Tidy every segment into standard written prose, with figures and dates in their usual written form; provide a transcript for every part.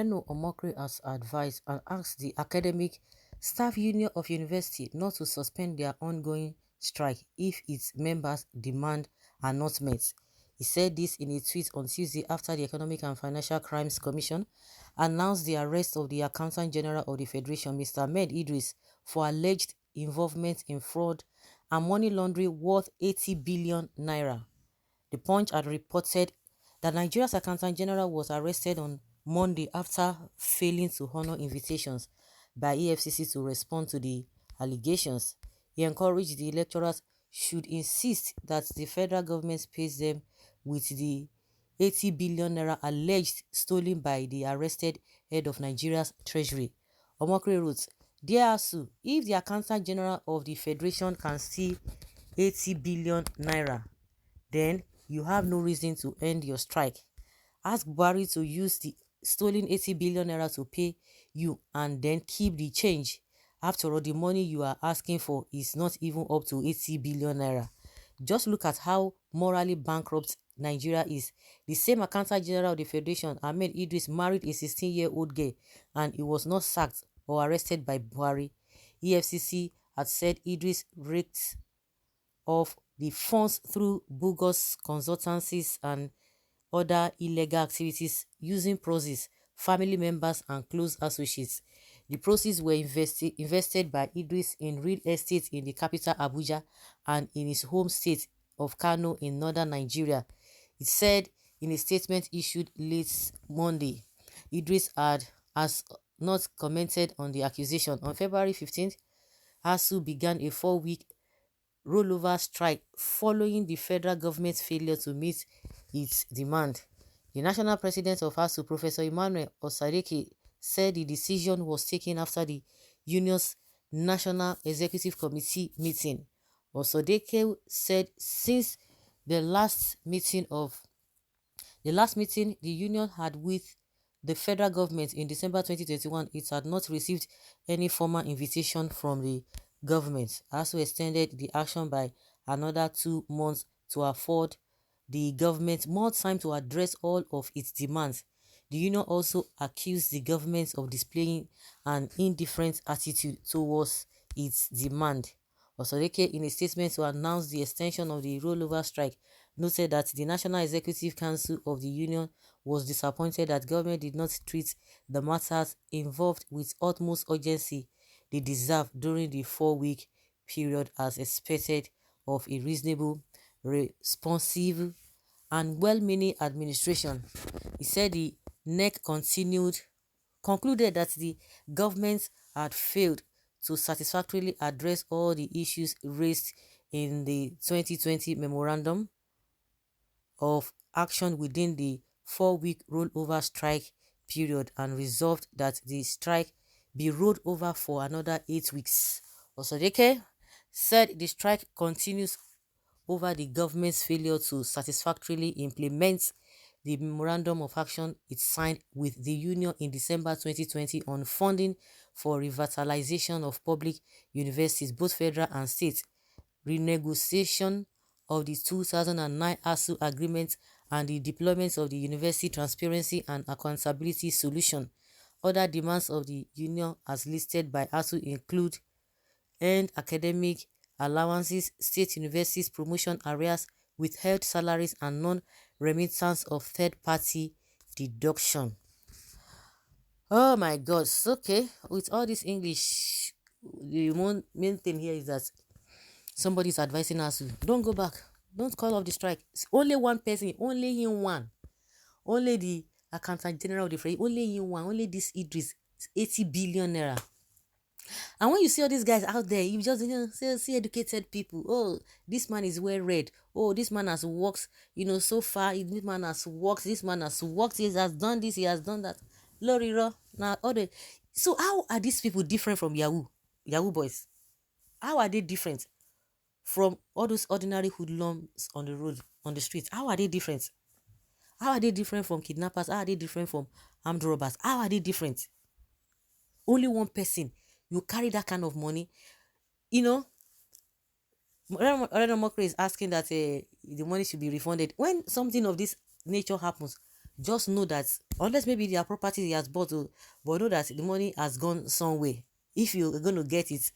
Reno Omokri has advised and asked the Academic Staff Union of University not to suspend their ongoing strike if its members' demands are not met. He said this in a tweet on Tuesday after the Economic and Financial Crimes Commission announced the arrest of the Accountant General of the Federation, Mr. Ahmed Idris, for alleged involvement in fraud and money laundering worth 80 billion naira. The Punch had reported that Nigeria's Accountant General was arrested on Monday after failing to honor invitations by EFCC to respond to the allegations. He encouraged the lecturers should insist that the federal government pays them with the 80 billion naira alleged stolen by the arrested head of Nigeria's treasury. Omokri wrote, "Dear Asuu, if the Accountant General of the Federation can steal 80 billion naira, then you have no reason to end your strike. Ask Buhari to use the stolen 80 billion naira to pay you and then keep the change. After all, the money you are asking for is not even up to 80 billion naira. Just look at how morally bankrupt Nigeria is. The same Accountant General of the Federation, Ahmed Idris, married a 16-year-old girl and he was not sacked or arrested by Buhari. EFCC had said Idris raked off the funds through bogus consultancies and other illegal activities using proxies, family members and close associates. The proceeds were invested by Idris in real estate in the capital Abuja and in his home state of Kano in northern Nigeria. It said in a statement issued late Monday. Idris has not commented on the accusation. On February 15th, Asuu began a 4-week rollover strike following the federal government's failure to meet its demand. The national president of Asuu, Professor Emmanuel Osadeke, said the decision was taken after the union's National Executive Committee meeting. Osadeke said since the last meeting the union had with the federal government in December 2021, it had not received any formal invitation from the government. ASUU extended the action by another 2 months to afford the government more time to address all of its demands. The union also accused the government of displaying an indifferent attitude towards its demand. Osadeke, in a statement to announce the extension of the rollover strike, noted that the National Executive Council of the union was disappointed that government did not treat the matters involved with utmost urgency they deserve during the 4-week period as expected of a reasonable, responsive, and well-meaning administration. He said the NEC concluded that the government had failed to satisfactorily address all the issues raised in the 2020 Memorandum of Action within the 4-week rollover strike period and resolved that the strike be rolled over for another 8 weeks. Osadeke said the strike continues over the government's failure to satisfactorily implement the Memorandum of Action it signed with the union in December 2020 on funding for revitalization of public universities, both federal and state, renegotiation of the 2009 Asuu Agreement, and the deployment of the University Transparency and Accountability Solution. Other demands of the union as listed by Asuu include earned academic allowances, state universities promotion areas, withheld salaries, and non-remittance of third-party deduction. Oh my God, okay, with all this English, the main thing here is that somebody is advising us to don't go back, don't call off the strike. It's only one person, only him one, only the Accountant General of the Federation, only him one, only this Idris, 80 billion naira. And when you see all these guys out there, you just see educated people. Oh, this man is well read. Oh, this man has worked, so far. This man has worked. This man has worked. He has done this. He has done that. Loriro. Now, so how are these people different from Yahoo boys? How are they different from all those ordinary hoodlums on the road, on the streets? How are they different? How are they different from kidnappers? How are they different from armed robbers? How are they different? Only one person. You carry that kind of money, Reno Mokri is asking that the money should be refunded. When something of this nature happens, just know that unless maybe their property he has bought, but know that the money has gone somewhere. If you're going to get it,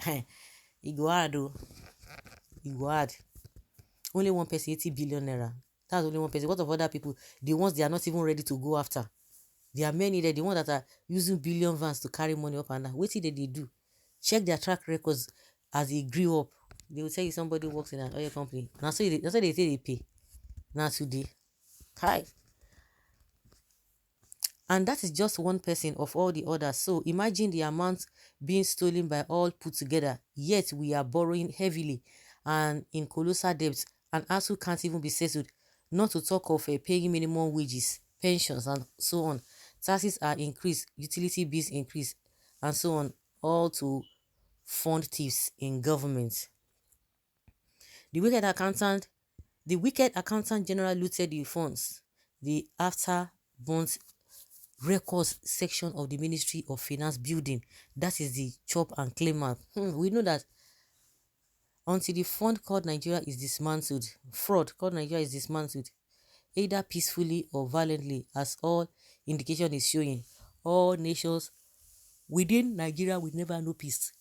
it go hard, it go hard. Only one person, 80 billion naira. That's only one person. What of other people? The ones they are not even ready to go after. There are many there, the ones that are using billion vans to carry money up and down. What did they do? Check their track records as they grew up. They will tell you somebody works in an oil company. Now, so that's what they say they pay. Now today. Hi. And that is just one person of all the others. So imagine the amount being stolen by all put together. Yet we are borrowing heavily and in colossal debts. And Asuu can't even be settled. Not to talk of paying minimum wages, pensions, and so on. Taxes are increased, utility bills increase, and so on. All to fund thieves in government. The wicked accountant general looted the funds. The after burnt records section of the Ministry of Finance building. That is the chop and claim map. We know that until the fund called Nigeria is dismantled, fraud called Nigeria is dismantled, either peacefully or violently, as all indication is showing, all nations within Nigeria will never know peace.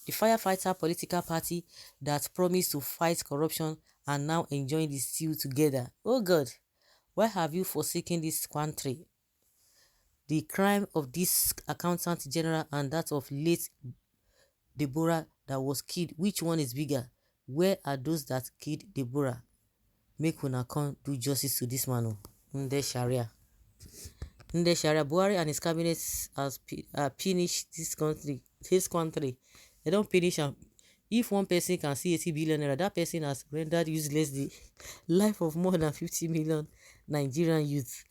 The firefighter political party that promised to fight corruption are now enjoying the stew together. Oh God, why have you forsaken this country? The crime of this accountant general and that of late Deborah that was killed, which one is bigger? Where are those that killed Deborah? Make una come do justice to this man. Nde Sharia. Buhari and his cabinet has finished this country. They don't finish him. If one person can see 80 billion naira, that person has rendered useless the life of more than 50 million Nigerian youth.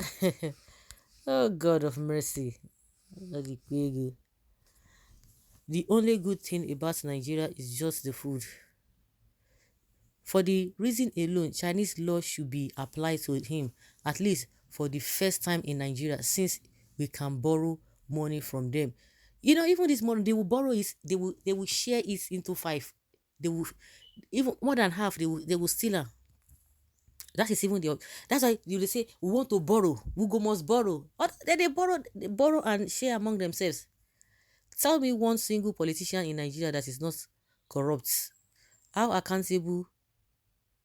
Oh God of mercy. The only good thing about Nigeria is just the food. For the reason alone, Chinese law should be applied to him, at least for the first time in Nigeria, since we can borrow money from them. You know, even this money, they will borrow it, they will share it into 5. They will, even more than half, they will steal her. That is even that's why you say we want to borrow, we go must borrow. But then they borrow and share among themselves. Tell me one single politician in Nigeria that is not corrupt. How accountable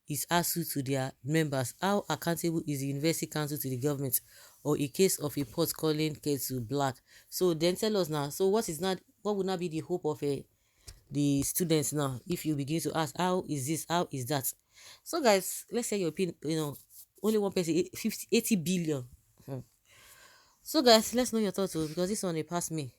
is Asuu to their members? How accountable is the University Council to the government? Or a case of a pot calling kettle black? So then tell us now. So what would not be the hope of the students now if you begin to ask how is this, how is that? So guys, let's say your opinion. Only one person, 80 billion. So guys, let's know your thoughts because this one they passed me.